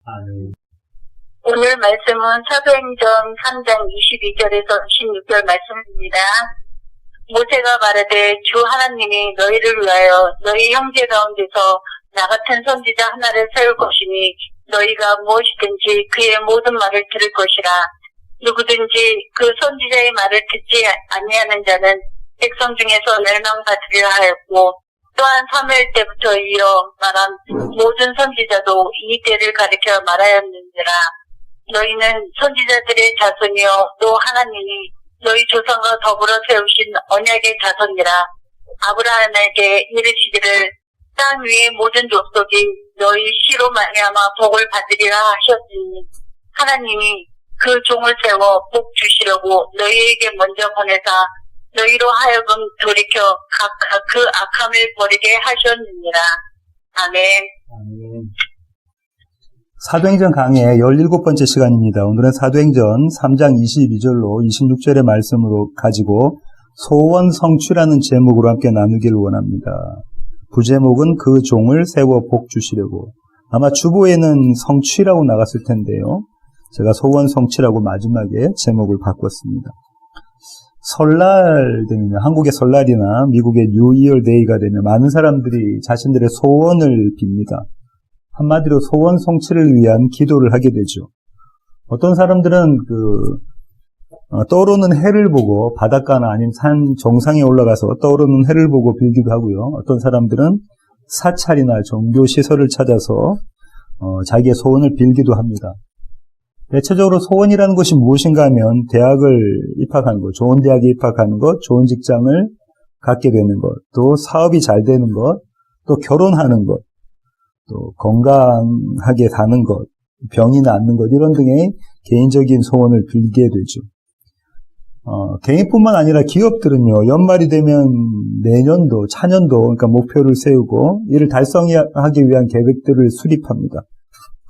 아멘. 오늘 말씀은 사도행전 3장 22절에서 26절 말씀입니다. 모세가 말하되 주 하나님이 너희를 위하여 너희 형제 가운데서 나 같은 선지자 하나를 세울 것이니 너희가 무엇이든지 그의 모든 말을 들을 것이라. 누구든지 그 선지자의 말을 듣지 아니하는 자는 백성 중에서 멸망받으려 하였고, 또한 사무엘 때부터 이어 말한 모든 선지자도 이 때를 가리켜 말하였느니라. 너희는 선지자들의 자손이요 또 하나님이 너희 조상과 더불어 세우신 언약의 자손이라. 아브라함에게 이르시기를 땅 위의 모든 족속이 너희 씨로 말미암아 복을 받으리라 하셨으니 하나님이 그 종을 세워 복 주시려고 너희에게 먼저 보내사 너희로 하여금 돌이켜 각각 그 악함을 버리게 하셨느니라. 아멘. 아멘. 사도행전 강의 17번째 시간입니다. 오늘은 사도행전 3장 22절로 26절의 말씀으로 가지고 소원 성취라는 제목으로 함께 나누기를 원합니다. 부제목은 그 종을 세워 복 주시려고. 아마 주보에는 성취라고 나갔을 텐데요. 제가 소원 성취라고 마지막에 제목을 바꿨습니다. 설날 되면, 한국의 설날이나 미국의 뉴 이어 데이가 되면 많은 사람들이 자신들의 소원을 빕니다. 한마디로 소원 성취를 위한 기도를 하게 되죠. 어떤 사람들은 떠오르는 해를 보고 바닷가나 아니면 산 정상에 올라가서 떠오르는 해를 보고 빌기도 하고요. 어떤 사람들은 사찰이나 종교 시설을 찾아서 자기의 소원을 빌기도 합니다. 대체적으로 소원이라는 것이 무엇인가 하면 대학을 입학하는 것, 좋은 대학에 입학하는 것, 좋은 직장을 갖게 되는 것, 또 사업이 잘 되는 것, 또 결혼하는 것, 또 건강하게 사는 것, 병이 낫는 것, 이런 등의 개인적인 소원을 빌게 되죠. 개인뿐만 아니라 기업들은요, 연말이 되면 내년도, 차년도, 그러니까 목표를 세우고 이를 달성하기 위한 계획들을 수립합니다.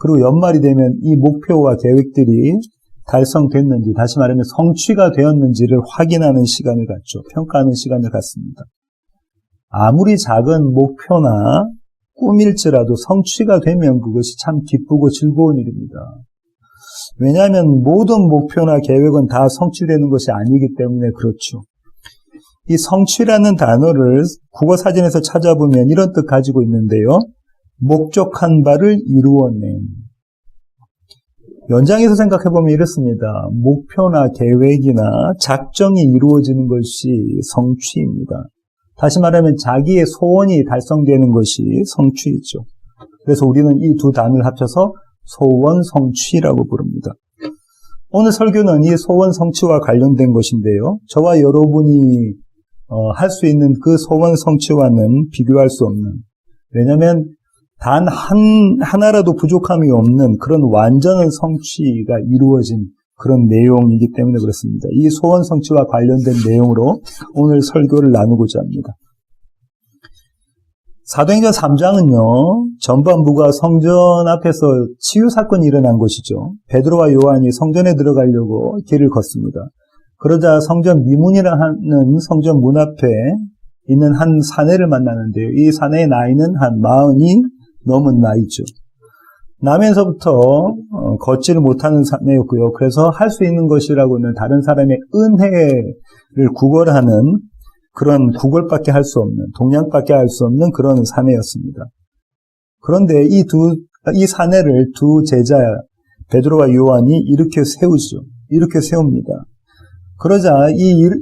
그리고 연말이 되면 이 목표와 계획들이 달성됐는지, 다시 말하면 성취가 되었는지를 확인하는 시간을 갖죠. 평가하는 시간을 갖습니다. 아무리 작은 목표나 꿈일지라도 성취가 되면 그것이 참 기쁘고 즐거운 일입니다. 왜냐하면 모든 목표나 계획은 다 성취되는 것이 아니기 때문에 그렇죠. 이 성취라는 단어를 국어사전에서 찾아보면 이런 뜻 가지고 있는데요. 목적한 바를 이루어낸. 연장해서 생각해보면 이렇습니다. 목표나 계획이나 작정이 이루어지는 것이 성취입니다. 다시 말하면 자기의 소원이 달성되는 것이 성취이죠. 그래서 우리는 이 두 단어를 합쳐서 소원 성취라고 부릅니다. 오늘 설교는 이 소원 성취와 관련된 것인데요. 저와 여러분이 할 수 있는 그 소원 성취와는 비교할 수 없는, 왜냐하면 단 하나라도 부족함이 없는 그런 완전한 성취가 이루어진 그런 내용이기 때문에 그렇습니다. 이 소원 성취와 관련된 내용으로 오늘 설교를 나누고자 합니다. 사도행전 3장은요, 전반부가 성전 앞에서 치유 사건이 일어난 것이죠. 베드로와 요한이 성전에 들어가려고 길을 걷습니다. 그러자 성전 미문이라는 성전 문 앞에 있는 한 사내를 만나는데요. 이 사내의 나이는 한 40이 넘은 나이죠. 나면서부터 걷지를 못하는 사내였고요. 그래서 할 수 있는 것이라고는 다른 사람의 은혜를 구걸하는 그런 구걸밖에 할 수 없는, 동양밖에 할 수 없는 그런 사내였습니다. 그런데 이 사내를 두 제자 베드로와 요한이 일으켜 세우죠. 일으켜 세웁니다. 그러자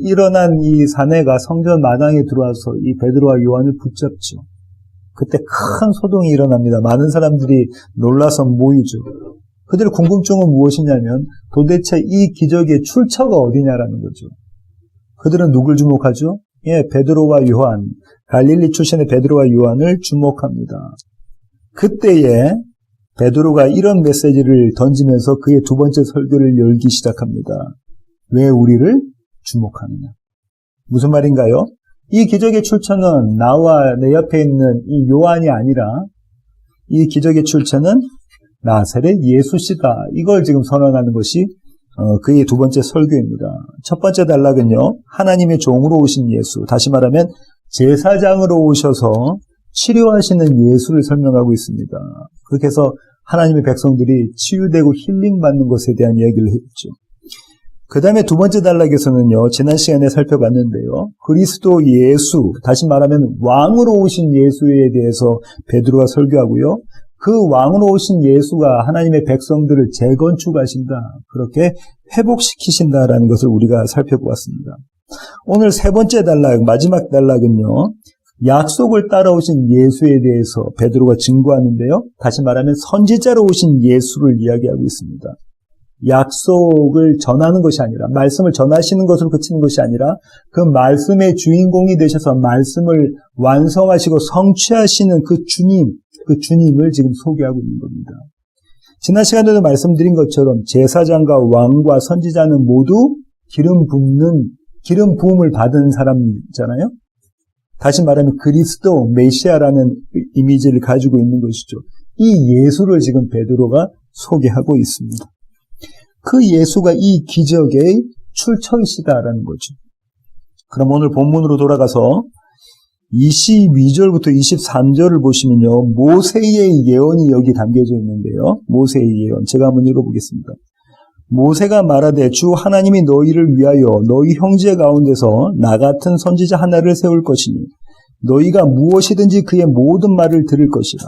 일어난 이 사내가 성전 마당에 들어와서 이 베드로와 요한을 붙잡죠. 그때 큰 소동이 일어납니다. 많은 사람들이 놀라서 모이죠. 그들의 궁금증은 무엇이냐면 도대체 이 기적의 출처가 어디냐라는 거죠. 그들은 누굴 주목하죠? 베드로와 요한, 갈릴리 출신의 베드로와 요한을 주목합니다. 그때에 베드로가 이런 메시지를 던지면서 그의 두 번째 설교를 열기 시작합니다. 왜 우리를 주목하느냐? 무슨 말인가요? 이 기적의 출처는 나와 내 옆에 있는 이 요한이 아니라 이 기적의 출처는 나사렛 예수시다. 이걸 지금 선언하는 것이 그의 두 번째 설교입니다. 첫 번째 단락은요, 하나님의 종으로 오신 예수, 다시 말하면 제사장으로 오셔서 치료하시는 예수를 설명하고 있습니다. 그렇게 해서 하나님의 백성들이 치유되고 힐링받는 것에 대한 이야기를 했죠. 그 다음에 두 번째 단락에서는요, 지난 시간에 살펴봤는데요, 그리스도 예수, 다시 말하면 왕으로 오신 예수에 대해서 베드로가 설교하고요, 그 왕으로 오신 예수가 하나님의 백성들을 재건축하신다, 그렇게 회복시키신다라는 것을 우리가 살펴보았습니다. 오늘 세 번째 단락, 마지막 단락은요, 약속을 따라오신 예수에 대해서 베드로가 증거하는데요, 다시 말하면 선지자로 오신 예수를 이야기하고 있습니다. 약속을 전하는 것이 아니라, 말씀을 전하시는 것으로 그치는 것이 아니라 그 말씀의 주인공이 되셔서 말씀을 완성하시고 성취하시는 그 주님을 지금 소개하고 있는 겁니다. 지난 시간에도 말씀드린 것처럼 제사장과 왕과 선지자는 모두 기름 부음을 받은 사람이잖아요. 다시 말하면 그리스도 메시아라는 이미지를 가지고 있는 것이죠. 이 예수를 지금 베드로가 소개하고 있습니다. 그 예수가 이 기적의 출처이시다라는 거죠. 그럼 오늘 본문으로 돌아가서 22절부터 23절을 보시면요, 모세의 예언이 여기 담겨져 있는데요. 모세의 예언, 제가 한번 읽어보겠습니다. 모세가 말하되 주 하나님이 너희를 위하여 너희 형제 가운데서 나 같은 선지자 하나를 세울 것이니 너희가 무엇이든지 그의 모든 말을 들을 것이라.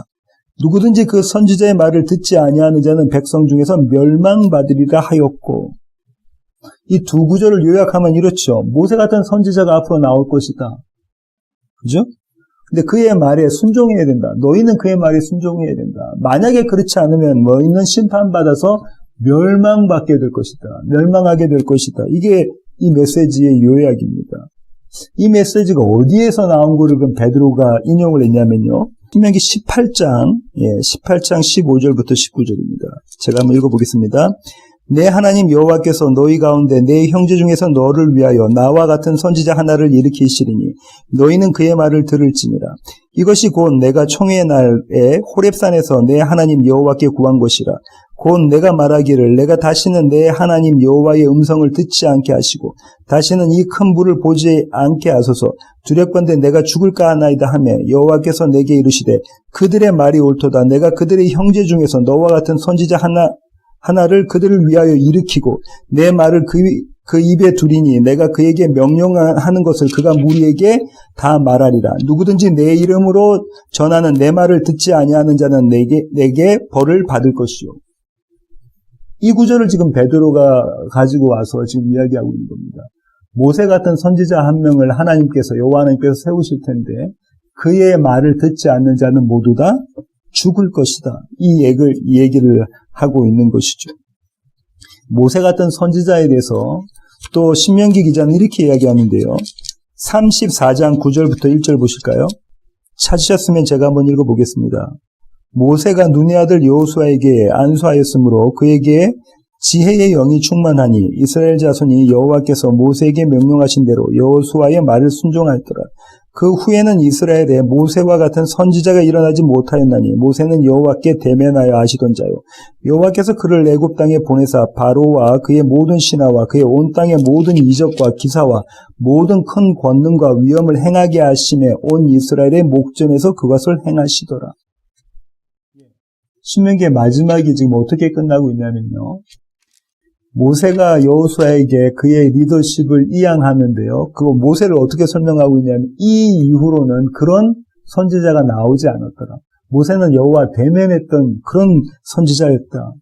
누구든지 그 선지자의 말을 듣지 아니하는 자는 백성 중에서 멸망받으리라 하였고, 이 두 구절을 요약하면 이렇죠. 모세 같은 선지자가 앞으로 나올 것이다. 그죠? 근데 그의 말에 순종해야 된다. 너희는 그의 말에 순종해야 된다. 만약에 그렇지 않으면 너희는 심판받아서 멸망받게 될 것이다. 멸망하게 될 것이다. 이게 이 메시지의 요약입니다. 이 메시지가 어디에서 나온 거를 그럼 베드로가 인용을 했냐면요. 신명기 18장 15절부터 19절입니다. 제가 한번 읽어보겠습니다. 내 하나님 여호와께서 너희 가운데 내 형제 중에서 너를 위하여 나와 같은 선지자 하나를 일으키시리니 너희는 그의 말을 들을지니라. 이것이 곧 내가 총회 날에 호렙산에서 내 하나님 여호와께 구한 것이라. 곧 내가 말하기를 내가 다시는 내 하나님 여호와의 음성을 듣지 않게 하시고 다시는 이 큰 불을 보지 않게 하소서. 두렵건대 내가 죽을까 하나이다 하며 여호와께서 내게 이르시되 그들의 말이 옳도다. 내가 그들의 형제 중에서 너와 같은 선지자 하나를 그들을 위하여 일으키고 내 말을 그 입에 두리니 내가 그에게 명령하는 것을 그가 무리에게 다 말하리라. 누구든지 내 이름으로 전하는 내 말을 듣지 아니하는 자는 내게 벌을 받을 것이요. 이 구절을 지금 베드로가 가지고 와서 지금 이야기하고 있는 겁니다. 모세 같은 선지자 한 명을 하나님께서, 여호와 하나님께서 세우실 텐데 그의 말을 듣지 않는 자는 모두 다 죽을 것이다. 이 얘기를 하고 있는 것이죠. 모세 같은 선지자에 대해서 또 신명기 기자는 이렇게 이야기하는데요. 34장 9절부터 1절 보실까요? 찾으셨으면 제가 한번 읽어보겠습니다. 모세가 눈의 아들 여호수아에게 안수하였으므로 그에게 지혜의 영이 충만하니 이스라엘 자손이 여호와께서 모세에게 명령하신 대로 여호수아의 말을 순종하였더라. 그 후에는 이스라엘에 모세와 같은 선지자가 일어나지 못하였나니 모세는 여호와께 대면하여 하시던 자요. 여호와께서 그를 애굽 땅에 보내사 바로와 그의 모든 신하와 그의 온 땅의 모든 이적과 기사와 모든 큰 권능과 위엄을 행하게 하심에 온 이스라엘의 목전에서 그것을 행하시더라. 신명기의 마지막이 지금 어떻게 끝나고 있냐면요. 모세가 여호수아에게 그의 리더십을 이양하는데요. 그거 모세를 어떻게 설명하고 있냐면 이 이후로는 그런 선지자가 나오지 않았더라. 모세는 여호와 대면했던 그런 선지자였다.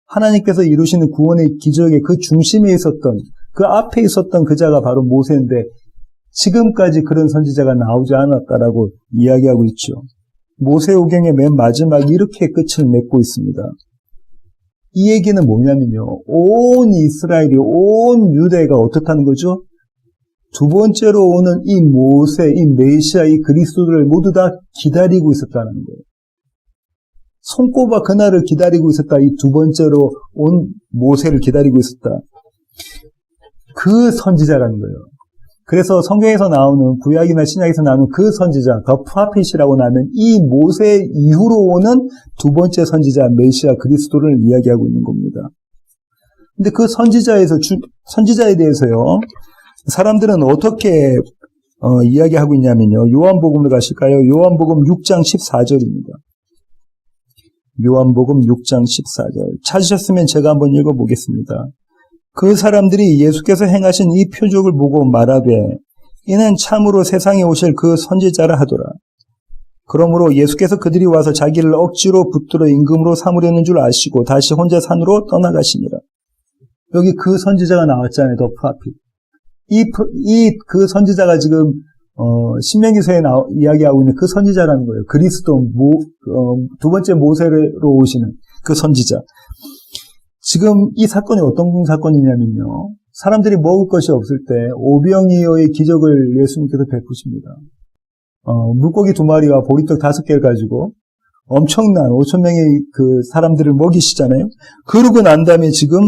하나님께서 이루시는 구원의 기적의 그 중심에 있었던, 그 앞에 있었던 그 자가 바로 모세인데 지금까지 그런 선지자가 나오지 않았다라고 이야기하고 있죠. 모세오경의 맨 마지막이 이렇게 끝을 맺고 있습니다. 이 얘기는 뭐냐면요. 온 이스라엘이, 온 유대가 어떻다는 거죠? 두 번째로 오는 이 모세, 이 메시아, 이 그리스도를 모두 다 기다리고 있었다는 거예요. 손꼽아 그날을 기다리고 있었다. 이 두 번째로 온 모세를 기다리고 있었다. 그 선지자라는 거예요. 그래서 성경에서 나오는, 구약이나 신약에서 나오는 그 선지자, 더 프라핏이라고 나는 이 모세 이후로 오는 두 번째 선지자, 메시아 그리스도를 이야기하고 있는 겁니다. 근데 그 선지자에 대해서요, 사람들은 어떻게 이야기하고 있냐면요. 요한복음으로 가실까요? 요한복음 6장 14절입니다. 요한복음 6장 14절. 찾으셨으면 제가 한번 읽어보겠습니다. 그 사람들이 예수께서 행하신 이 표적을 보고 말하되 이는 참으로 세상에 오실 그 선지자라 하더라. 그러므로 예수께서 그들이 와서 자기를 억지로 붙들어 임금으로 삼으려는 줄 아시고 다시 혼자 산으로 떠나가시니라. 여기 그 선지자가 나왔잖아요. 더 프라핏. 그 선지자가 지금 신명기서에 이야기하고 있는 그 선지자라는 거예요. 그리스도 두 번째 모세로 오시는 그 선지자. 지금 이 사건이 어떤 사건이냐면요. 사람들이 먹을 것이 없을 때 오병이어의 기적을 예수님께서 베푸십니다. 물고기 2마리와 보리떡 5개를 가지고 엄청난 5,000명의 그 사람들을 먹이시잖아요. 그러고 난 다음에 지금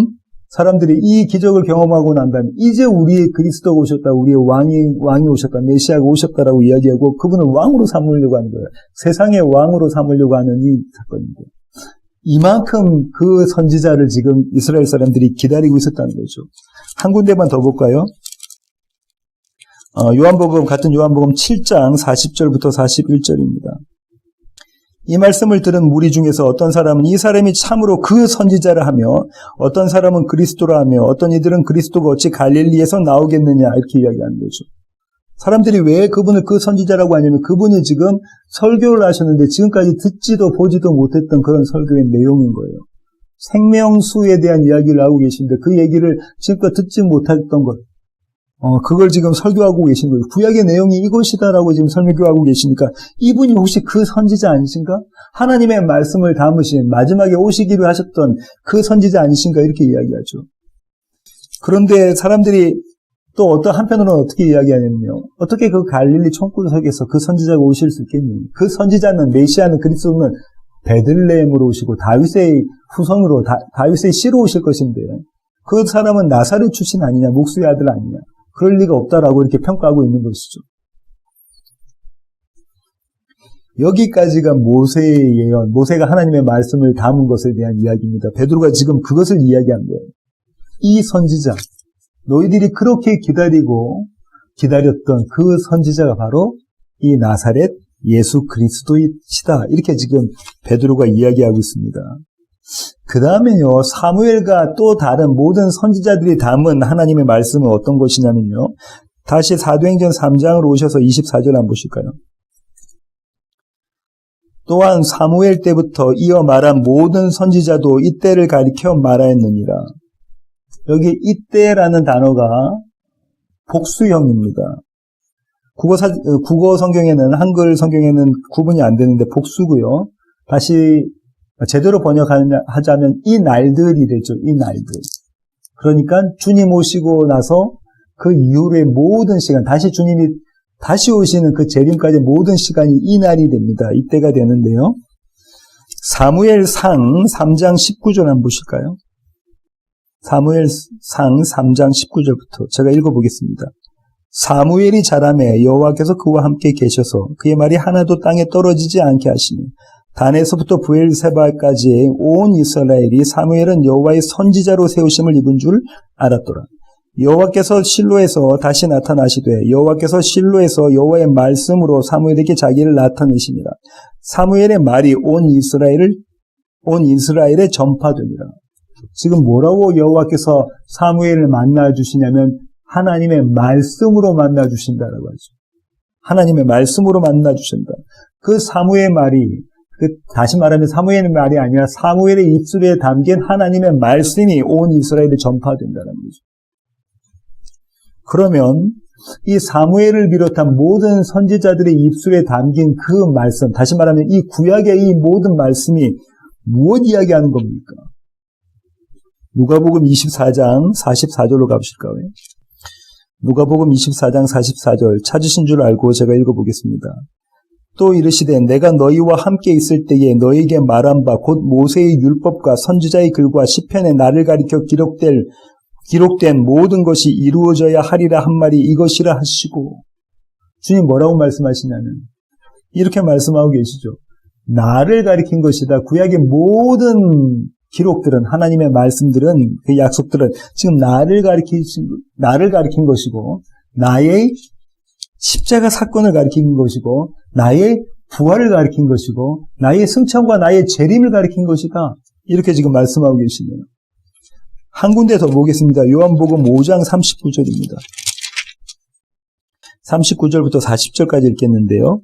사람들이 이 기적을 경험하고 난 다음에 이제 우리의 그리스도가 오셨다, 우리의 왕이 오셨다, 메시아가 오셨다라고 이야기하고 그분을 왕으로 삼으려고 하는 거예요. 세상의 왕으로 삼으려고 하는 이 사건인데 이만큼 그 선지자를 지금 이스라엘 사람들이 기다리고 있었다는 거죠. 한 군데만 더 볼까요? 같은 요한복음 7장 40절부터 41절입니다. 이 말씀을 들은 무리 중에서 어떤 사람은 이 사람이 참으로 그 선지자라 하며 어떤 사람은 그리스도라 하며 어떤 이들은 그리스도가 어찌 갈릴리에서 나오겠느냐 이렇게 이야기하는 거죠. 사람들이 왜 그분을 그 선지자라고 하냐면 그분이 지금 설교를 하셨는데 지금까지 듣지도 보지도 못했던 그런 설교의 내용인 거예요. 생명수에 대한 이야기를 하고 계신데 그 얘기를 지금껏 듣지 못했던 것. 그걸 지금 설교하고 계신 거예요. 구약의 내용이 이것이다라고 지금 설교하고 계시니까 이분이 혹시 그 선지자 아니신가? 하나님의 말씀을 담으신 마지막에 오시기로 하셨던 그 선지자 아니신가? 이렇게 이야기하죠. 그런데 사람들이 또 어떤 한편으로는 어떻게 이야기하냐면요. 어떻게 그 갈릴리 총구석에서 그 선지자가 오실 수 있겠니? 그 선지자는 메시아는 그리스도는 베들레헴으로 오시고 다윗의 후손으로 다윗의 씨로 오실 것인데 그 사람은 나사렛 출신 아니냐? 목수의 아들 아니냐? 그럴 리가 없다라고 이렇게 평가하고 있는 것이죠. 여기까지가 모세의 예언, 모세가 하나님의 말씀을 담은 것에 대한 이야기입니다. 베드로가 지금 그것을 이야기한 거예요. 이 선지자, 너희들이 그렇게 기다렸던 그 선지자가 바로 이 나사렛 예수 그리스도이시다. 이렇게 지금 베드로가 이야기하고 있습니다. 그 다음에요, 사무엘과 또 다른 모든 선지자들이 담은 하나님의 말씀은 어떤 것이냐면요. 다시 사도행전 3장으로 오셔서 24절 한번 보실까요? 또한 사무엘 때부터 이어 말한 모든 선지자도 이때를 가리켜 말하였느니라. 여기 이때라는 단어가 복수형입니다. 국어 성경에는, 한글 성경에는 구분이 안 되는데 복수고요. 다시 제대로 번역하자면 이 날들이 되죠. 이 날들. 그러니까 주님 오시고 나서 그 이후의 모든 시간, 주님이 다시 오시는 그 재림까지 모든 시간이 이 날이 됩니다. 이때가 되는데요. 사무엘상 3장 19절 한번 보실까요? 사무엘상 3장 19절부터 제가 읽어보겠습니다. 사무엘이 자라매 여호와께서 그와 함께 계셔서 그의 말이 하나도 땅에 떨어지지 않게 하시니 단에서부터 부엘세바까지 온 이스라엘이 사무엘은 여호와의 선지자로 세우심을 입은 줄 알았더라. 여호와께서 실로에서 다시 나타나시되 여호와께서 실로에서 여호와의 말씀으로 사무엘에게 자기를 나타내시니라. 사무엘의 말이 온 이스라엘에 전파되니라. 지금 뭐라고 여호와께서 사무엘을 만나주시냐면 하나님의 말씀으로 만나주신다라고 하죠. 하나님의 말씀으로 만나주신다. 그 사무엘의 말이 다시 말하면 사무엘의 말이 아니라 사무엘의 입술에 담긴 하나님의 말씀이 온 이스라엘에 전파된다는 거죠. 그러면 이 사무엘을 비롯한 모든 선지자들의 입술에 담긴 그 말씀, 다시 말하면 이 구약의 이 모든 말씀이 무엇 이야기하는 겁니까? 누가복음 24장 44절로 가보실까요? 누가복음 24장 44절 찾으신 줄 알고 제가 읽어보겠습니다. 또 이르시되 내가 너희와 함께 있을 때에 너희에게 말한 바 곧 모세의 율법과 선지자의 글과 시편에 나를 가리켜 기록된 모든 것이 이루어져야 하리라 한 말이 이것이라 하시고, 주님 뭐라고 말씀하시냐면 이렇게 말씀하고 계시죠. 나를 가리킨 것이다. 구약의 모든 기록들은, 하나님의 말씀들은, 그 약속들은 지금 나를 가리킨 것이고, 나의 십자가 사건을 가리킨 것이고, 나의 부활을 가리킨 것이고 나의 승천과 나의 재림을 가리킨 것이다. 이렇게 지금 말씀하고 계시네요. 한 군데 더 보겠습니다. 요한복음 5장 39절입니다. 39절부터 40절까지 읽겠는데요.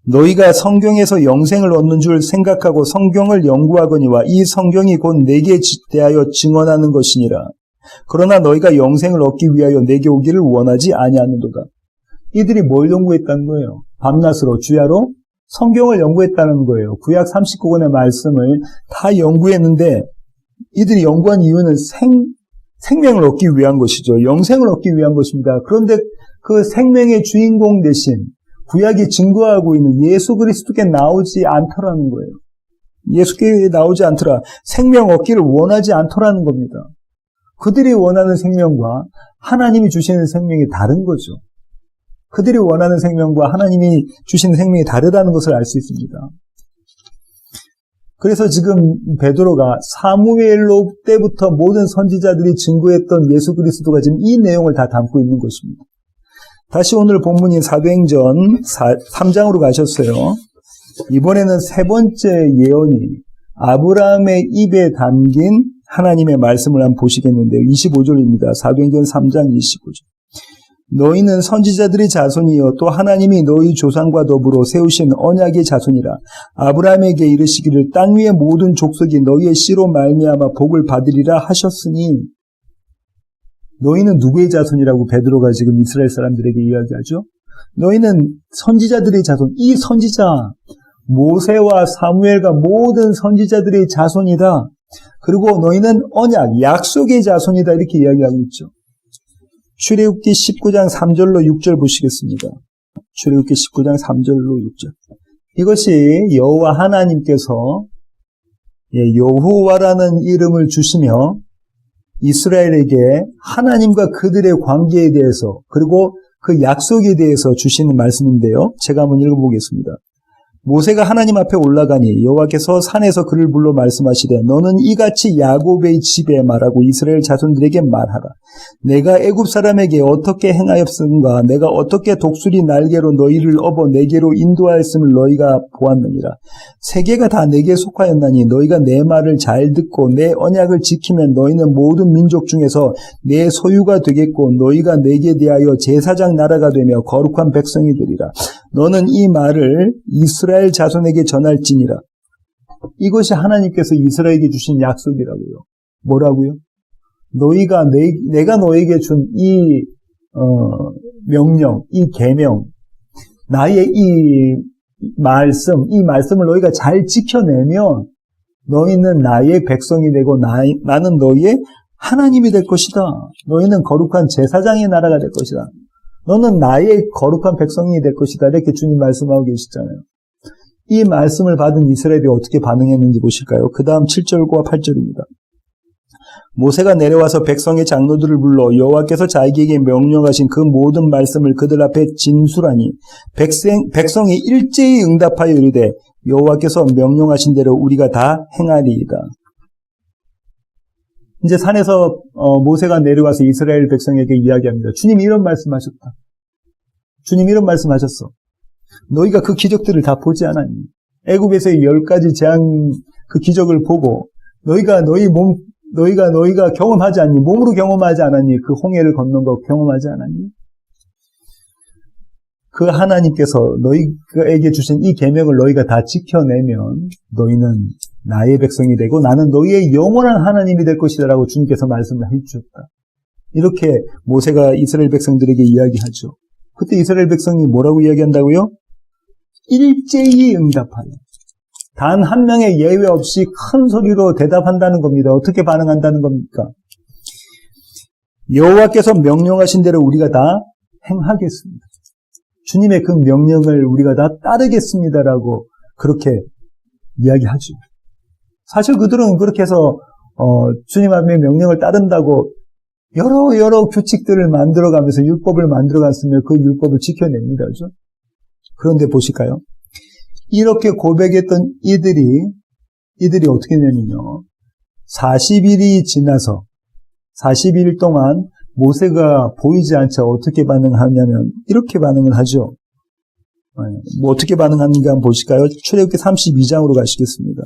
너희가 성경에서 영생을 얻는 줄 생각하고 성경을 연구하거니와 이 성경이 곧 내게 대하여 증언하는 것이니라. 그러나 너희가 영생을 얻기 위하여 내게 오기를 원하지 아니하는도다. 이들이 뭘 연구했다는 거예요? 밤낮으로 주야로 성경을 연구했다는 거예요. 구약 39권의 말씀을 다 연구했는데 이들이 연구한 이유는 생명을 얻기 위한 것이죠. 영생을 얻기 위한 것입니다. 그런데 그 생명의 주인공 대신 구약이 증거하고 있는 예수 그리스도께 나오지 않더라는 거예요. 예수께 나오지 않더라. 생명 얻기를 원하지 않더라는 겁니다. 그들이 원하는 생명과 하나님이 주시는 생명이 다른 거죠. 그들이 원하는 생명과 하나님이 주시는 생명이 다르다는 것을 알 수 있습니다. 그래서 지금 베드로가 사무엘로 때부터 모든 선지자들이 증거했던 예수 그리스도가 지금 이 내용을 다 담고 있는 것입니다. 다시 오늘 본문인 사도행전 3장으로 가셨어요. 이번에는 세 번째 예언이 아브라함의 입에 담긴 하나님의 말씀을 한번 보시겠는데요. 25절입니다. 사도행전 3장 25절. 너희는 선지자들의 자손이요 또 하나님이 너희 조상과 더불어 세우신 언약의 자손이라. 아브라함에게 이르시기를 땅 위의 모든 족속이 너희의 씨로 말미암아 복을 받으리라 하셨으니. 너희는 누구의 자손이라고 베드로가 지금 이스라엘 사람들에게 이야기하죠? 너희는 선지자들의 자손. 이 선지자 모세와 사무엘과 모든 선지자들의 자손이다. 그리고 너희는 언약, 약속의 자손이다. 이렇게 이야기하고 있죠. 출애굽기 19장 3절로 6절 보시겠습니다. 출애굽기 19장 3절로 6절. 이것이 여호와 하나님께서 여호와라는 이름을 주시며 이스라엘에게 하나님과 그들의 관계에 대해서 그리고 그 약속에 대해서 주시는 말씀인데요. 제가 한번 읽어보겠습니다. 모세가 하나님 앞에 올라가니 여호와께서 산에서 그를 불러 말씀하시되 너는 이같이 야곱의 집에 말하고 이스라엘 자손들에게 말하라. 내가 애굽 사람에게 어떻게 행하였은가. 내가 어떻게 독수리 날개로 너희를 업어 내게로 인도하였음을 너희가 보았느니라. 세계가 다 내게 속하였나니 너희가 내 말을 잘 듣고 내 언약을 지키면 너희는 모든 민족 중에서 내 소유가 되겠고 너희가 내게 대하여 제사장 나라가 되며 거룩한 백성이 되리라. 너는 이 말을 이스라엘 자손에게 전할지니라. 이것이 하나님께서 이스라엘에게 주신 약속이라고요. 뭐라고요? 내가 너에게 준 이 명령, 이 계명, 나의 이 말씀을 너희가 잘 지켜내면 너희는 나의 백성이 되고 나는 너희의 하나님이 될 것이다. 너희는 거룩한 제사장의 나라가 될 것이다. 너는 나의 거룩한 백성이 될 것이다. 이렇게 주님 말씀하고 계시잖아요. 이 말씀을 받은 이스라엘이 어떻게 반응했는지 보실까요? 그 다음 7절과 8절입니다. 모세가 내려와서 백성의 장로들을 불러 여호와께서 자기에게 명령하신 그 모든 말씀을 그들 앞에 진술하니 백성이 일제히 응답하여 이르되 여호와께서 명령하신 대로 우리가 다 행하리이다. 이제 산에서 모세가 내려와서 이스라엘 백성에게 이야기합니다. 주님이 이런 말씀하셨다. 주님이 이런 말씀하셨어. 너희가 그 기적들을 다 보지 않았니? 애굽에서의 10가지 재앙 그 기적을 보고 너희가 경험하지 않니? 몸으로 경험하지 않았니? 그 홍해를 건넌 거 경험하지 않았니? 그 하나님께서 너희에게 주신 이 계명을 너희가 다 지켜내면 너희는 나의 백성이 되고 나는 너희의 영원한 하나님이 될 것이다라고 주님께서 말씀을 해주셨다. 이렇게 모세가 이스라엘 백성들에게 이야기하죠. 그때 이스라엘 백성이 뭐라고 이야기한다고요? 일제히 응답하여. 단 한 명의 예외 없이 큰 소리로 대답한다는 겁니다. 어떻게 반응한다는 겁니까? 여호와께서 명령하신 대로 우리가 다 행하겠습니다. 주님의 그 명령을 우리가 다 따르겠습니다라고 그렇게 이야기하죠. 사실 그들은 그렇게 해서 주님 앞에 명령을 따른다고 여러 규칙들을 만들어가면서 율법을 만들어갔으면 그 율법을 지켜냅니다. 그렇죠? 그런데 보실까요? 이렇게 고백했던 이들이 어떻게 되냐면요. 40일이 지나서 40일 동안 모세가 보이지 않자 어떻게 반응하냐면 이렇게 반응을 하죠. 뭐 어떻게 반응하는가 한번 보실까요? 출애굽기 32장으로 가시겠습니다.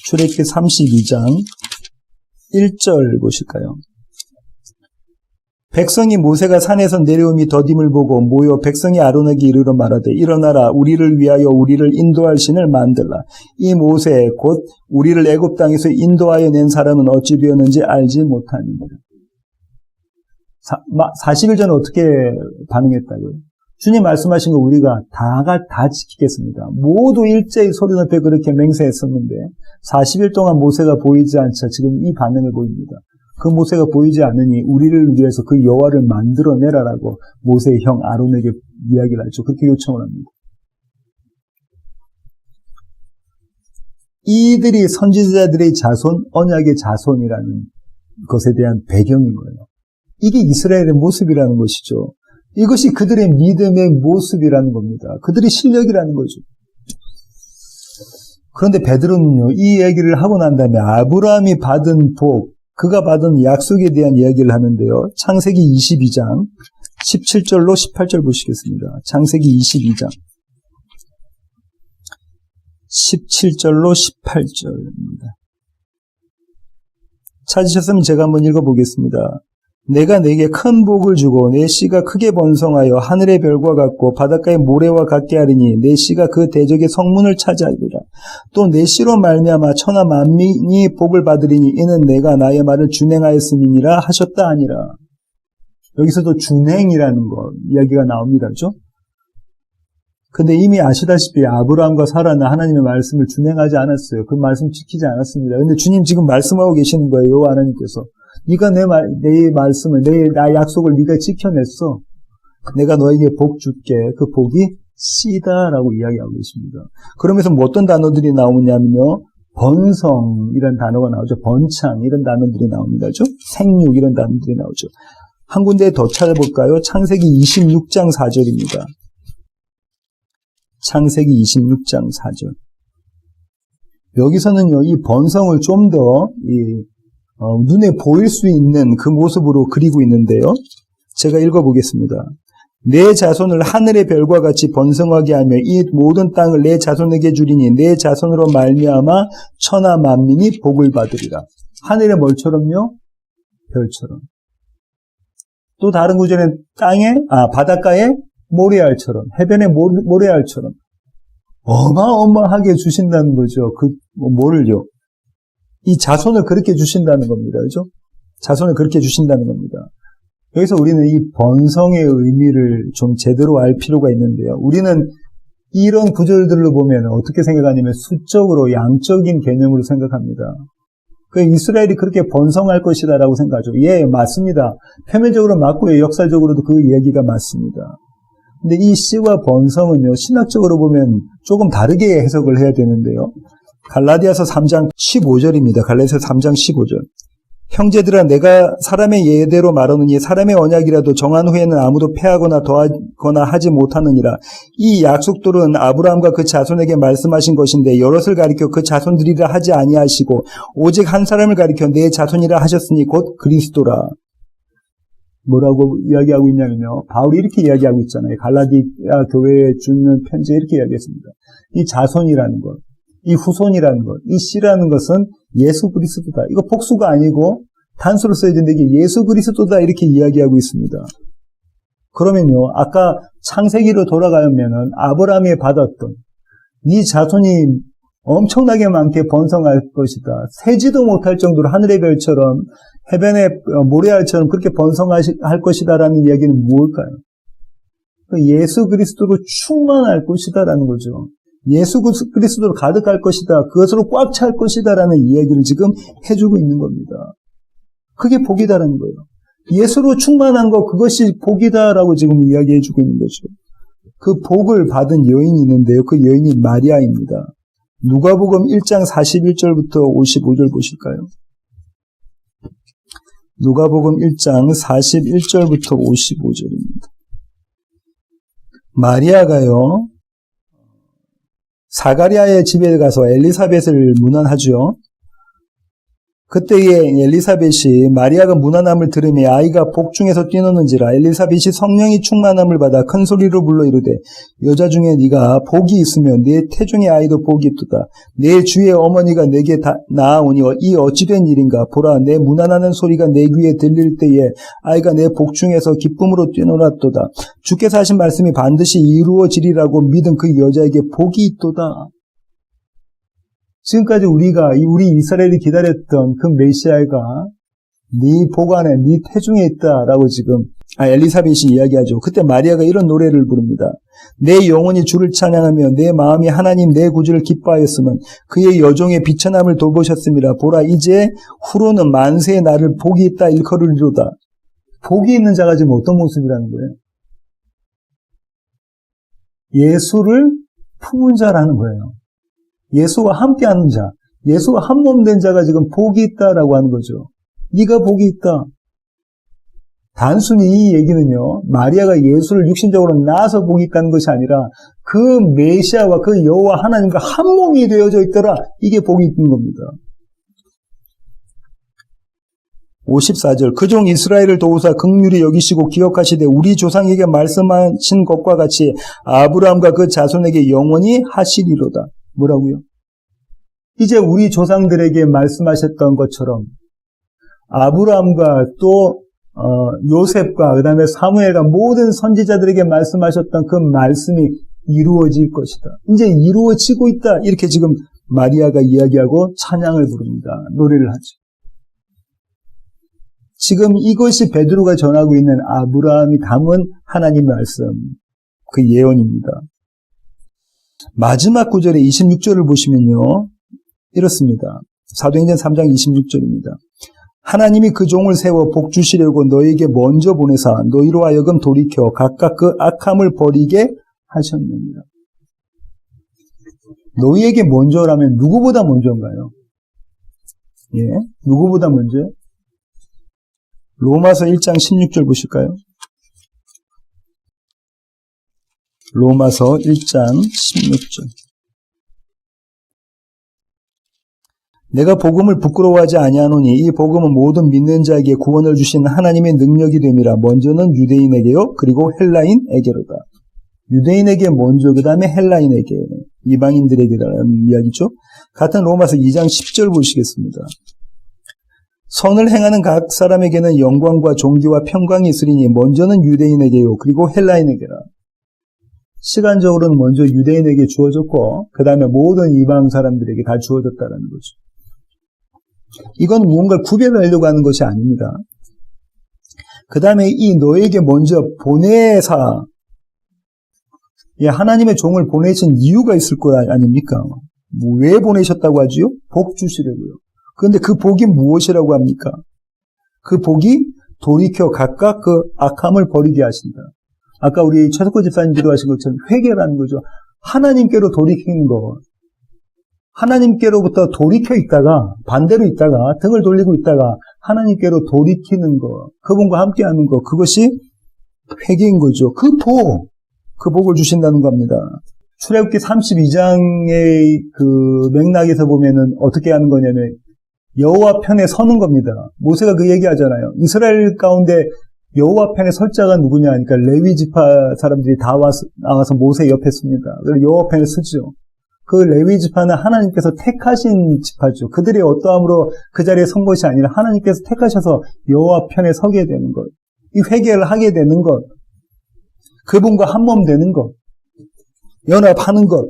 출애굽기 32장 1절 보실까요? 백성이 모세가 산에서 내려옴이 더딤을 보고 모여 백성이 아론에게 이르러 말하되 일어나라 우리를 위하여 우리를 인도할 신을 만들라. 이 모세 곧 우리를 애굽 땅에서 인도하여 낸 사람은 어찌 되었는지 알지 못하니라. 40일 전에 어떻게 반응했다고요? 주님 말씀하신 거 우리가 다 지키겠습니다. 모두 일제히 소리 높여 그렇게 맹세했었는데 40일 동안 모세가 보이지 않자 지금 이 반응을 보입니다. 그 모세가 보이지 않으니 우리를 위해서 그 여호와를 만들어내라라고 모세의 형 아론에게 이야기를 하죠. 그렇게 요청을 합니다. 이들이 선지자들의 자손, 언약의 자손이라는 것에 대한 배경인 거예요. 이게 이스라엘의 모습이라는 것이죠. 이것이 그들의 믿음의 모습이라는 겁니다. 그들의 실력이라는 거죠. 그런데 베드로는요, 이 얘기를 하고 난 다음에 아브라함이 받은 복, 그가 받은 약속에 대한 이야기를 하는데요. 창세기 22장 17절로 18절 보시겠습니다. 창세기 22장 17절로 18절입니다. 찾으셨으면 제가 한번 읽어보겠습니다. 내가 내게 큰 복을 주고 내 씨가 크게 번성하여 하늘의 별과 같고 바닷가의 모래와 같게 하리니 내 씨가 그 대적의 성문을 차지하리라. 또 내 씨로 말미암아 천하 만민이 복을 받으리니 이는 내가 나의 말을 준행하였음이니라 하셨다 아니라. 여기서도 준행이라는 거 이야기가 나옵니다. 그렇죠? 근데 이미 아시다시피 아브라함과 사라는 하나님의 말씀을 준행하지 않았어요. 그 말씀 지키지 않았습니다. 근데 주님 지금 말씀하고 계시는 거예요. 여호와 하나님께서. 네가 내 말씀을, 나 약속을 네가 지켜냈어. 내가 너에게 복 줄게. 그 복이 씨다라고 이야기하고 계십니다. 그러면서 뭐 어떤 단어들이 나오냐면요. 번성 이런 단어가 나오죠. 번창 이런 단어들이 나옵니다. 그렇죠? 생육 이런 단어들이 나오죠. 한 군데 더 찾아볼까요? 창세기 26장 4절입니다. 창세기 26장 4절. 여기서는요, 이 번성을 좀 더 눈에 보일 수 있는 그 모습으로 그리고 있는데요. 제가 읽어보겠습니다. 내 자손을 하늘의 별과 같이 번성하게 하며 이 모든 땅을 내 자손에게 주리니 내 자손으로 말미암아 천하 만민이 복을 받으리라. 하늘의 뭘처럼요? 별처럼. 또 다른 구절엔 바닷가에 모래알처럼, 해변의 모래알처럼 어마어마하게 주신다는 거죠. 뭐를요? 이 자손을 그렇게 주신다는 겁니다. 그죠? 자손을 그렇게 주신다는 겁니다. 여기서 우리는 이 번성의 의미를 좀 제대로 알 필요가 있는데요. 우리는 이런 구절들로 보면 어떻게 생각하냐면 수적으로 양적인 개념으로 생각합니다. 이스라엘이 그렇게 번성할 것이다라고 생각하죠. 예, 맞습니다. 표면적으로 맞고요. 역사적으로도 그 얘기가 맞습니다. 근데 이 씨와 번성은요, 신학적으로 보면 조금 다르게 해석을 해야 되는데요. 갈라디아서 3장 15절입니다. 갈라디아서 3장 15절. 형제들아 내가 사람의 예대로 말하느니 사람의 언약이라도 정한 후에는 아무도 폐하거나 더하거나 하지 못하느니라. 이 약속들은 아브라함과 그 자손에게 말씀하신 것인데 여럿을 가리켜 그 자손들이라 하지 아니하시고 오직 한 사람을 가리켜 내 자손이라 하셨으니 곧 그리스도라. 뭐라고 이야기하고 있냐면요. 바울이 이렇게 이야기하고 있잖아요. 갈라디아 교회에 주는 편지에 이렇게 이야기했습니다. 이 자손이라는 것, 이 후손이라는 것, 이 씨라는 것은 예수 그리스도다. 이거 복수가 아니고 단수로 써야되는데 이게 예수 그리스도다 이렇게 이야기하고 있습니다. 그러면요. 아까 창세기로 돌아가면은 아브라함이 받았던 이 자손이 엄청나게 많게 번성할 것이다. 세지도 못할 정도로 하늘의 별처럼 해변의 모래알처럼 그렇게 번성할 것이다라는 이야기는 무엇일까요? 예수 그리스도로 충만할 것이다라는 거죠. 예수 그리스도로 가득할 것이다. 그것으로 꽉 찰 것이다라는 이야기를 지금 해주고 있는 겁니다. 그게 복이다라는 거예요. 예수로 충만한 거 그것이 복이다라고 지금 이야기해주고 있는 거죠. 그 복을 받은 여인이 있는데요. 그 여인이 마리아입니다. 누가복음 1장 41절부터 55절 보실까요? 누가복음 1장 41절부터 55절입니다. 마리아가요. 사가랴의 집에 가서 엘리사벳을 문안하죠. 그때에 엘리사벳이 마리아가 무난함을 들으며 아이가 복중에서 뛰노는지라. 엘리사벳이 성령이 충만함을 받아 큰 소리로 불러 이르되 여자 중에 네가 복이 있으며 네 태중의 아이도 복이 있도다. 내 주의 어머니가 내게 나아오니 이 어찌된 일인가. 보라, 내 무난하는 소리가 내 귀에 들릴 때에 아이가 내 복중에서 기쁨으로 뛰놀았도다. 주께서 하신 말씀이 반드시 이루어지리라고 믿은 그 여자에게 복이 있도다. 지금까지 우리 이스라엘이 기다렸던 그 메시아가 네 복 안에, 네 태중에 있다라고 지금 엘리사벳이 이야기하죠. 그때 마리아가 이런 노래를 부릅니다. 내 영혼이 주를 찬양하며 내 마음이 하나님 내 구주를 기뻐하였으면 그의 여종의 비천함을 돌보셨습니다. 보라, 이제 후로는 만세의 나를 복이 있다 일컬으리로다. 복이 있는 자가 지금 어떤 모습이라는 거예요? 예수를 품은 자라는 거예요. 예수와 함께하는 자, 예수와 한 몸 된 자가 지금 복이 있다라고 하는 거죠. 네가 복이 있다. 단순히 이 얘기는요, 마리아가 예수를 육신적으로 낳아서 복이 있다는 것이 아니라 그 메시아와 그 여호와 하나님과 한 몸이 되어져 있더라. 이게 복이 있는 겁니다. 54절 그 종 이스라엘을 도우사 긍휼히 여기시고 기억하시되 우리 조상에게 말씀하신 것과 같이 아브라함과 그 자손에게 영원히 하시리로다. 뭐라고요? 이제 우리 조상들에게 말씀하셨던 것처럼 아브라함과 또 요셉과 그 다음에 사무엘과 모든 선지자들에게 말씀하셨던 그 말씀이 이루어질 것이다. 이제 이루어지고 있다. 이렇게 지금 마리아가 이야기하고 찬양을 부릅니다. 노래를 하죠. 지금 이것이 베드로가 전하고 있는 아브라함이 담은 하나님의 말씀, 그 예언입니다. 마지막 구절에 26절을 보시면요, 이렇습니다. 사도행전 3장 26절입니다. 하나님이 그 종을 세워 복 주시려고 너에게 먼저 보내사 너희로 하여금 돌이켜 각각 그 악함을 버리게 하셨느니라. 너희에게 먼저라면 누구보다 먼저인가요? 예, 누구보다 먼저? 로마서 1장 16절 보실까요? 로마서 1장 16절. 내가 복음을 부끄러워하지 아니하노니 이 복음은 모든 믿는 자에게 구원을 주신 하나님의 능력이 됨이라. 먼저는 유대인에게요, 그리고 헬라인에게로다. 유대인에게 먼저, 그 다음에 헬라인에게, 이방인들에게라는 이야기죠. 같은 로마서 2장 10절 보시겠습니다. 선을 행하는 각 사람에게는 영광과 존귀와 평강이 있으리니 먼저는 유대인에게요, 그리고 헬라인에게라. 시간적으로는 먼저 유대인에게 주어졌고 그 다음에 모든 이방 사람들에게 다 주어졌다는 거죠. 이건 무언가를 구별하려고 하는 것이 아닙니다. 그 다음에 이 너에게 먼저 보내사, 하나님의 종을 보내신 이유가 있을 거 아닙니까? 왜 보내셨다고 하지요? 복 주시려고요. 그런데 그 복이 무엇이라고 합니까? 그 복이 돌이켜 각각 그 악함을 버리게 하신다. 아까 우리 최석호 집사님 기도하신 것처럼 회개라는 거죠. 하나님께로 돌이키는 거. 하나님께로부터 돌이켜 있다가, 반대로 있다가, 등을 돌리고 있다가 하나님께로 돌이키는 거. 그분과 함께하는 거. 그것이 회개인 거죠. 그 복을 주신다는 겁니다. 출애굽기 32장의 그 맥락에서 보면은 어떻게 하는 거냐면 여호와 편에 서는 겁니다. 모세가 그 얘기하잖아요. 이스라엘 가운데 여호와 편에 설 자가 누구냐 하니까 레위 지파 사람들이 다 나와서 모세 옆에 섭니다. 그리고 여호와 편에 서죠. 그 레위 지파는 하나님께서 택하신 지파죠. 그들이 어떠함으로 그 자리에 선 것이 아니라 하나님께서 택하셔서 여호와 편에 서게 되는 것. 이 회개를 하게 되는 것. 그분과 한 몸 되는 것. 연합하는 것.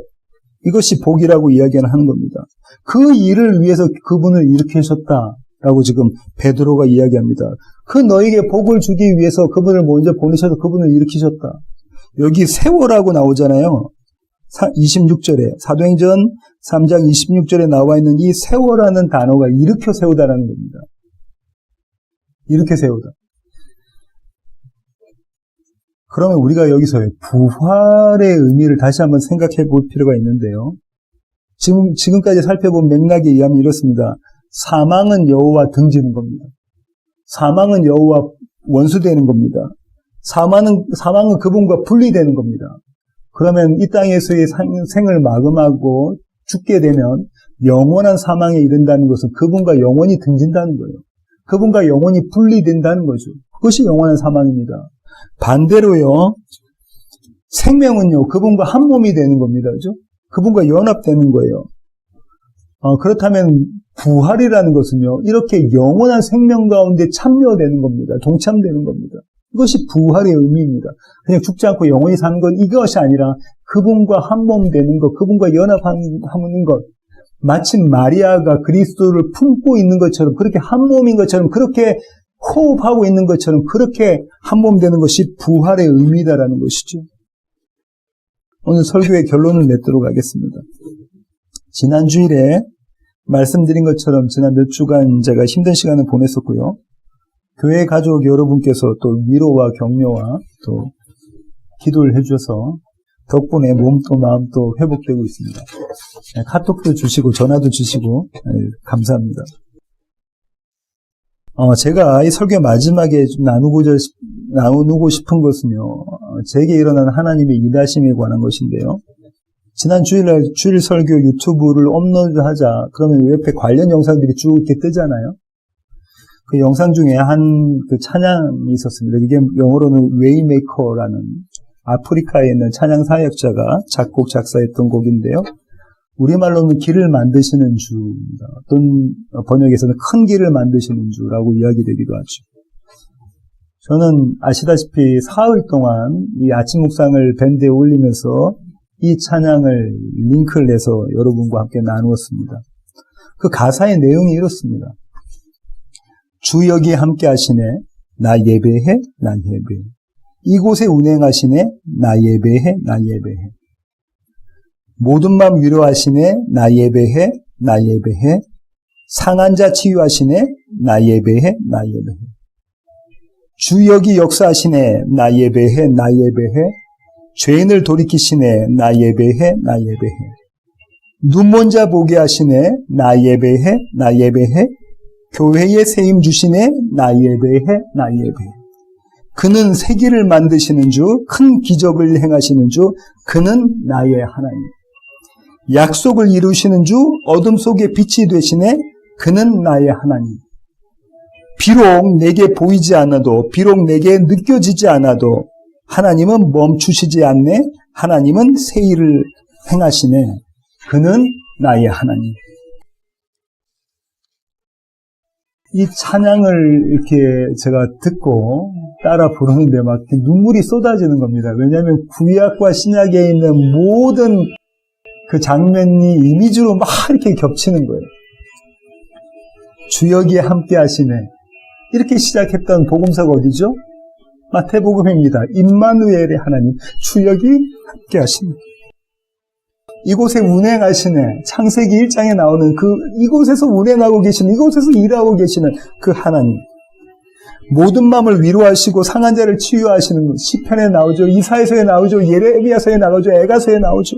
이것이 복이라고 이야기를 하는 겁니다. 그 일을 위해서 그분을 일으키셨다라고 지금 베드로가 이야기합니다. 그 너에게 복을 주기 위해서 그분을 먼저 보내셔서 그분을 일으키셨다. 여기 세워라고 나오잖아요. 26절에 사도행전 3장 26절에 나와 있는 이 세워라는 단어가 일으켜 세우다라는 겁니다. 일으켜 세우다. 그러면 우리가 여기서 부활의 의미를 다시 한번 생각해 볼 필요가 있는데요. 지금까지 살펴본 맥락에 의하면 이렇습니다. 사망은 여호와 등지는 겁니다. 사망은 여호와 원수되는 겁니다. 사망은 그분과 분리되는 겁니다. 그러면 이 땅에서의 생을 마감하고 죽게 되면 영원한 사망에 이른다는 것은 그분과 영원히 등진다는 거예요. 그분과 영원히 분리된다는 거죠. 그것이 영원한 사망입니다. 반대로요, 생명은요, 그분과 한 몸이 되는 겁니다. 그죠? 그분과 연합되는 거예요. 그렇다면 부활이라는 것은요, 이렇게 영원한 생명 가운데 참여되는 겁니다. 동참되는 겁니다. 이것이 부활의 의미입니다. 그냥 죽지 않고 영원히 사는 건 이것이 아니라 그분과 한 몸 되는 것, 그분과 연합하는 것, 마치 마리아가 그리스도를 품고 있는 것처럼, 그렇게 한 몸인 것처럼, 그렇게 호흡하고 있는 것처럼, 그렇게 한 몸 되는 것이 부활의 의미다라는 것이죠. 오늘 설교의 결론을 맺도록 하겠습니다. 지난 주일에 말씀드린 것처럼 지난 몇 주간 제가 힘든 시간을 보냈었고요. 교회 가족 여러분께서 또 위로와 격려와 또 기도를 해주셔서 덕분에 몸도 마음도 회복되고 있습니다. 카톡도 주시고 전화도 주시고 감사합니다. 제가 이 설교 마지막에 좀 나누고 싶은 것은요, 제게 일어난 하나님의 일하심에 관한 것인데요. 지난 주일 설교 유튜브를 업로드하자 그러면 옆에 관련 영상들이 쭉 이렇게 뜨잖아요. 그 영상 중에 한 그 찬양이 있었습니다. 이게 영어로는 웨이메이커라는 아프리카에 있는 찬양 사역자가 작곡 작사했던 곡인데요. 우리말로는 길을 만드시는 주입니다. 어떤 번역에서는 큰 길을 만드시는 주라고 이야기되기도 하죠. 저는 아시다시피 사흘 동안 이 아침 묵상을 밴드에 올리면서 이 찬양을 링크를 내서 여러분과 함께 나누었습니다. 그 가사의 내용이 이렇습니다. 주 여기 함께 하시네, 나 예배해, 나 예배해. 이곳에 운행하시네, 나 예배해, 나 예배해. 모든 맘 위로하시네, 나 예배해, 나 예배해. 상한 자 치유하시네, 나 예배해, 나 예배해. 주 여기 역사하시네, 나 예배해, 나 예배해. 죄인을 돌이키시네, 나 예배해, 나 예배해. 눈먼 자 보게 하시네, 나 예배해, 나 예배해. 교회에 세임 주시네, 나 예배해, 나 예배해. 그는 세기를 만드시는 주, 큰 기적을 행하시는 주, 그는 나의 하나님. 약속을 이루시는 주, 어둠 속에 빛이 되시네, 그는 나의 하나님. 비록 내게 보이지 않아도, 비록 내게 느껴지지 않아도 하나님은 멈추시지 않네, 하나님은 새 일을 행하시네, 그는 나의 하나님. 이 찬양을 이렇게 제가 듣고 따라 부르는데 막 눈물이 쏟아지는 겁니다. 왜냐하면 구약과 신약에 있는 모든 그 장면이 이미지로 막 이렇게 겹치는 거예요. 주 여기에 함께 하시네. 이렇게 시작했던 복음서가 어디죠? 마태복음입니다. 임마누엘의 하나님, 주 여기 함께 하시네. 이곳에 운행하시네. 창세기 1장에 나오는 이곳에서 운행하고 계시는, 이곳에서 일하고 계시는 그 하나님. 모든 마음을 위로하시고 상한 자를 치유하시는 것. 시편에 나오죠. 이사야서에 나오죠. 예레미야서에 나오죠. 에가서에 나오죠.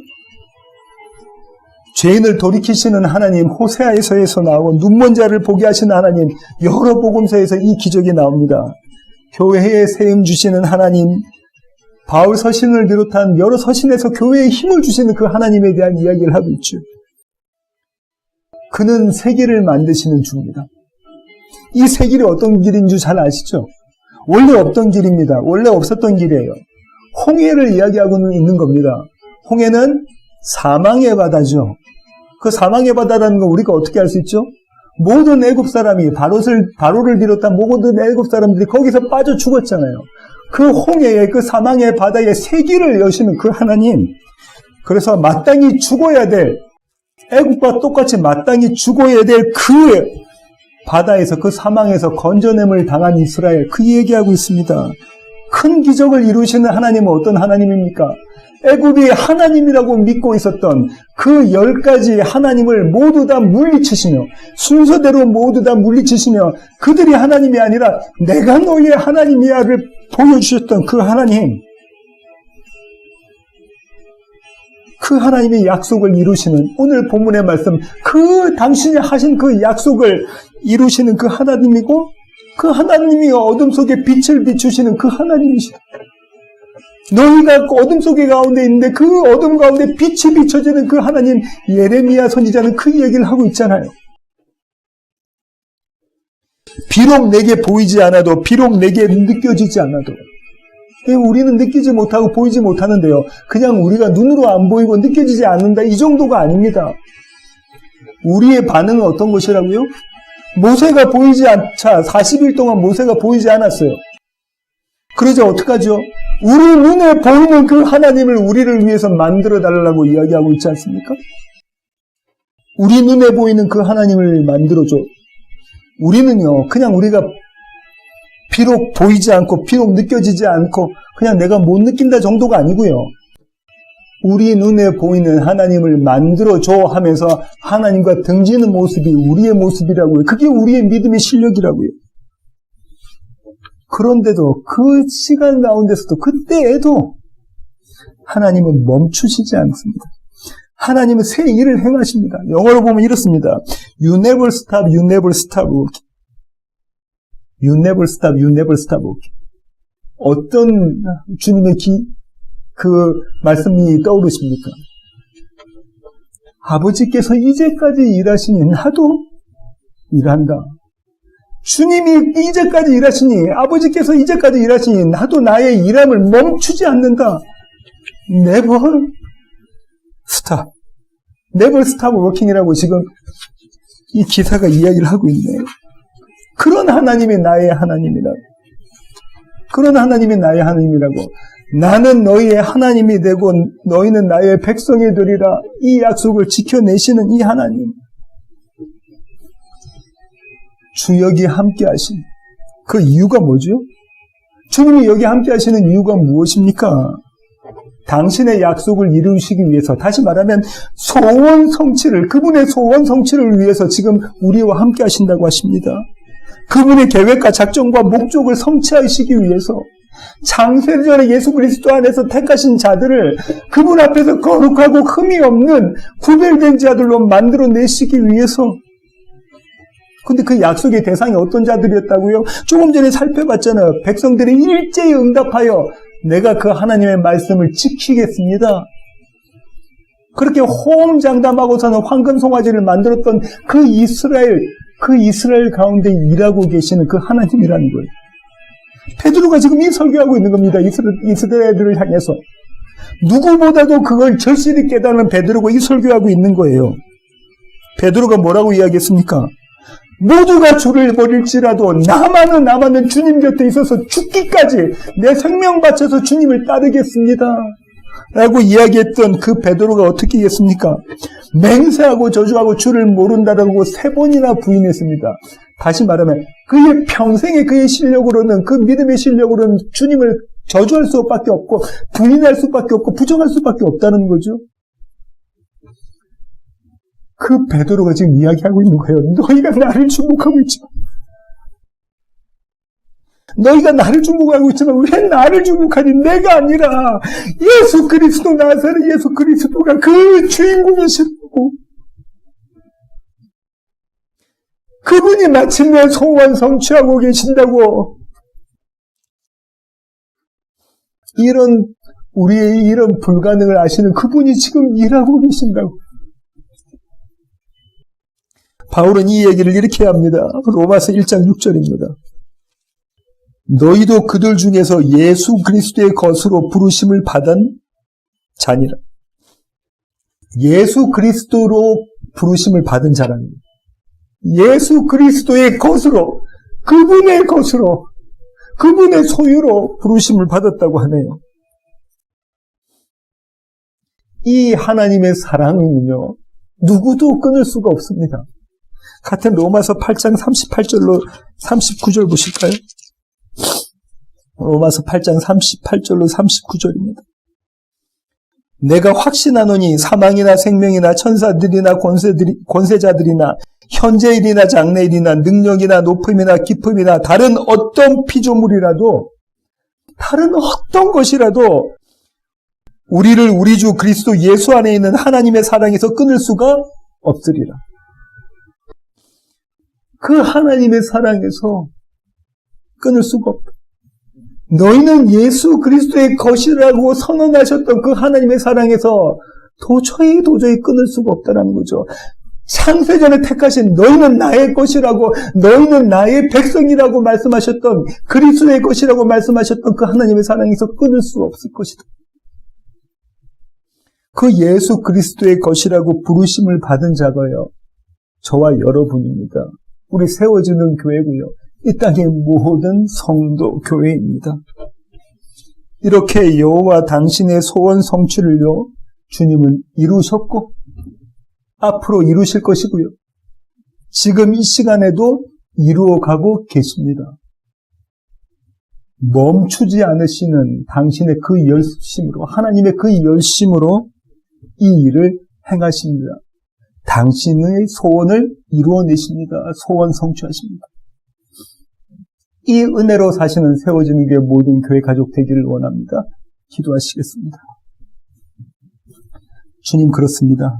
죄인을 돌이키시는 하나님, 호세아서에서 나오고 눈먼 자를 보게 하시는 하나님, 여러 복음서에서 이 기적이 나옵니다. 교회에 세움 주시는 하나님, 바울 서신을 비롯한 여러 서신에서 교회에 힘을 주시는 그 하나님에 대한 이야기를 하고 있죠. 그는 새 길을 만드시는 주입니다. 이 새 길이 어떤 길인 줄 잘 아시죠? 원래 없던 길입니다. 원래 없었던 길이에요. 홍해를 이야기하고 있는 겁니다. 홍해는 사망의 바다죠. 그 사망의 바다라는 건 우리가 어떻게 알 수 있죠? 모든 애굽 사람이 바로를 비롯한 모든 애굽 사람들이 거기서 빠져 죽었잖아요. 그 홍해에, 그 사망의 바다에 새 길을 여시는 그 하나님. 그래서 마땅히 죽어야 될, 애굽과 똑같이 마땅히 죽어야 될 그 바다에서, 그 사망에서 건져냄을 당한 이스라엘, 그 얘기하고 있습니다. 큰 기적을 이루시는 하나님은 어떤 하나님입니까? 애굽이 하나님이라고 믿고 있었던 그 10가지 하나님을 모두 다 물리치시며, 순서대로 모두 다 물리치시며, 그들이 하나님이 아니라 내가 너희의 하나님이야를 보여주셨던 그 하나님, 그 하나님의 약속을 이루시는, 오늘 본문의 말씀, 그 당신이 하신 그 약속을 이루시는 그 하나님이고, 그 하나님이 어둠 속에 빛을 비추시는 그 하나님이시다. 너희가 어둠 속에 가운데 있는데 그 어둠 가운데 빛이 비춰지는 그 하나님, 예레미야 선지자는 그 얘기를 하고 있잖아요. 비록 내게 보이지 않아도, 비록 내게 느껴지지 않아도, 우리는 느끼지 못하고 보이지 못하는데요. 그냥 우리가 눈으로 안 보이고 느껴지지 않는다, 이 정도가 아닙니다. 우리의 반응은 어떤 것이라고요? 모세가 보이지 않자 40일 동안 모세가 보이지 않았어요. 그러자 어떡하죠? 우리 눈에 보이는 그 하나님을 우리를 위해서 만들어 달라고 이야기하고 있지 않습니까? 우리 눈에 보이는 그 하나님을 만들어줘. 우리는요, 그냥 우리가 비록 보이지 않고 비록 느껴지지 않고 그냥 내가 못 느낀다 정도가 아니고요. 우리 눈에 보이는 하나님을 만들어줘 하면서 하나님과 등지는 모습이 우리의 모습이라고요. 그게 우리의 믿음의 실력이라고요. 그런데도 그 시간 가운데서도 그때에도 하나님은 멈추시지 않습니다. 하나님은 새 일을 행하십니다. 영어로 보면 이렇습니다. You never stop, you never stop working. You never stop, you never stop working. 어떤 주님의 그 말씀이 떠오르십니까? 아버지께서 이제까지 일하시니 나도 일한다. 주님이 이제까지 일하시니, 아버지께서 이제까지 일하시니 나도 나의 일함을 멈추지 않는다. Never stop. Never stop working이라고 지금 이 기사가 이야기를 하고 있네요. 그런 하나님이 나의 하나님이라고. 그런 하나님이 나의 하나님이라고. 나는 너희의 하나님이 되고 너희는 나의 백성이 되리라. 이 약속을 지켜내시는 이 하나님. 주 여기 함께 하신 그 이유가 뭐죠? 주님이 여기 함께 하시는 이유가 무엇입니까? 당신의 약속을 이루시기 위해서, 다시 말하면 소원 성취를, 그분의 소원 성취를 위해서 지금 우리와 함께 하신다고 하십니다. 그분의 계획과 작정과 목적을 성취하시기 위해서 창세전에 예수 그리스도 안에서 택하신 자들을 그분 앞에서 거룩하고 흠이 없는 구별된 자들로 만들어내시기 위해서. 근데 그 약속의 대상이 어떤 자들이었다고요? 조금 전에 살펴봤잖아요. 백성들이 일제히 응답하여 내가 그 하나님의 말씀을 지키겠습니다. 그렇게 호언장담하고서는 황금 송아지를 만들었던 그 이스라엘 가운데 일하고 계시는 그 하나님이라는 거예요. 베드로가 지금 이 설교하고 있는 겁니다. 이스라엘들을 향해서. 누구보다도 그걸 절실히 깨닫는 베드로가 이 설교하고 있는 거예요. 베드로가 뭐라고 이야기했습니까? 모두가 주를 버릴지라도 나만은 주님 곁에 있어서 죽기까지 내 생명 바쳐서 주님을 따르겠습니다. 라고 이야기했던 그 베드로가 어떻게 했습니까? 맹세하고 저주하고 주를 모른다라고 3번이나 부인했습니다. 다시 말하면 그의 평생의 그의 실력으로는, 그 믿음의 실력으로는 주님을 저주할 수밖에 없고 부인할 수밖에 없고 부정할 수밖에 없다는 거죠. 그 베드로가 지금 이야기하고 있는 거예요. 너희가 나를 주목하고 있지만, 너희가 나를 주목하고 있지만 왜 나를 주목하니? 내가 아니라 예수 그리스도, 나사렛 예수 그리스도가 그 주인공이시고, 그분이 마침내 소원 성취하고 계신다고. 우리의 이런 불가능을 아시는 그분이 지금 일하고 계신다고. 바울은 이 얘기를 이렇게 합니다. 로마서 1장 6절입니다. 너희도 그들 중에서 예수 그리스도의 것으로 부르심을 받은 자니라. 예수 그리스도로 부르심을 받은 자라는 거예요. 예수 그리스도의 것으로, 그분의 것으로, 그분의 소유로 부르심을 받았다고 하네요. 이 하나님의 사랑은요, 누구도 끊을 수가 없습니다. 같은 로마서 8장 38절로 39절 보실까요? 로마서 8장 38절로 39절입니다. 내가 확신하노니 사망이나 생명이나 천사들이나 권세자들이나 현재일이나 장래일이나 능력이나 높음이나 깊음이나 다른 어떤 피조물이라도, 다른 어떤 것이라도 우리를 우리 주 그리스도 예수 안에 있는 하나님의 사랑에서 끊을 수가 없으리라. 그 하나님의 사랑에서 끊을 수가 없다. 너희는 예수 그리스도의 것이라고 선언하셨던 그 하나님의 사랑에서 도저히 끊을 수가 없다는 거죠. 창세전에 택하신 너희는 나의 것이라고, 너희는 나의 백성이라고 말씀하셨던, 그리스도의 것이라고 말씀하셨던 그 하나님의 사랑에서 끊을 수 없을 것이다. 그 예수 그리스도의 것이라고 부르심을 받은 자가요, 저와 여러분입니다. 우리 세워지는 교회고요, 이 땅의 모든 성도 교회입니다. 이렇게 여호와 당신의 소원 성취를요, 주님은 이루셨고 앞으로 이루실 것이고요, 지금 이 시간에도 이루어가고 계십니다. 멈추지 않으시는 당신의 그 열심으로, 하나님의 그 열심으로 이 일을 행하십니다. 당신의 소원을 이루어내십니다. 소원 성취하십니다. 이 은혜로 사시는 세워지는 교회 모든 교회 가족 되기를 원합니다. 기도하시겠습니다. 주님, 그렇습니다.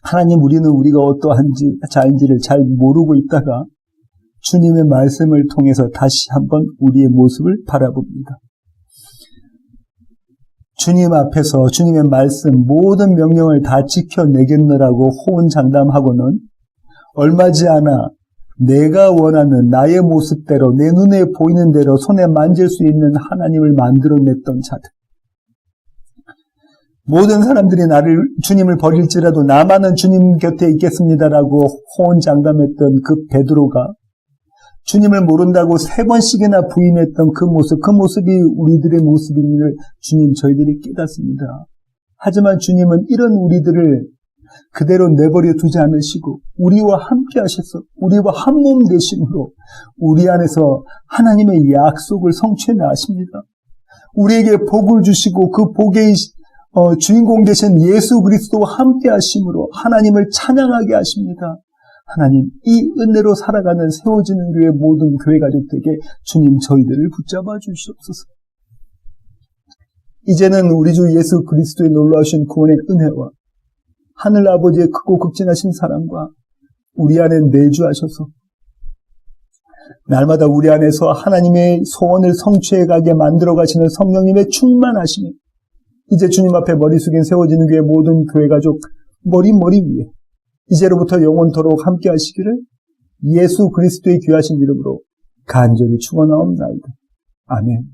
하나님, 우리는 우리가 어떠한지 자인지를 잘 모르고 있다가 주님의 말씀을 통해서 다시 한번 우리의 모습을 바라봅니다. 주님 앞에서 주님의 말씀 모든 명령을 다 지켜내겠느라고 호언장담하고는 얼마지 않아 내가 원하는 나의 모습대로, 내 눈에 보이는 대로 손에 만질 수 있는 하나님을 만들어냈던 자들, 모든 사람들이 주님을 버릴지라도 나만은 주님 곁에 있겠습니다라고 호언장담했던 그 베드로가 주님을 모른다고 3번씩이나 부인했던 그 모습이 우리들의 모습임을 주님, 저희들이 깨닫습니다. 하지만 주님은 이런 우리들을 그대로 내버려 두지 않으시고 우리와 함께 하셔서 우리와 한 몸 되심으로 우리 안에서 하나님의 약속을 성취해 나십니다. 우리에게 복을 주시고 그 복의 주인공 되신 예수 그리스도와 함께 하심으로 하나님을 찬양하게 하십니다. 하나님, 이 은혜로 살아가는 세워지는 교회 모든 교회 가족들에게 주님, 저희들을 붙잡아 주시옵소서. 이제는 우리 주 예수 그리스도의 놀라우신 구원의 은혜와 하늘 아버지의 크고 극진하신 사랑과 우리 안에 내주하셔서 날마다 우리 안에서 하나님의 소원을 성취해 가게 만들어 가시는 성령님의 충만하심이 이제 주님 앞에 머리 숙인 세워지는 교회 모든 교회 가족 머리 위에 이제로부터 영원토록 함께 하시기를 예수 그리스도의 귀하신 이름으로 간절히 축원하옵나이다. 아멘.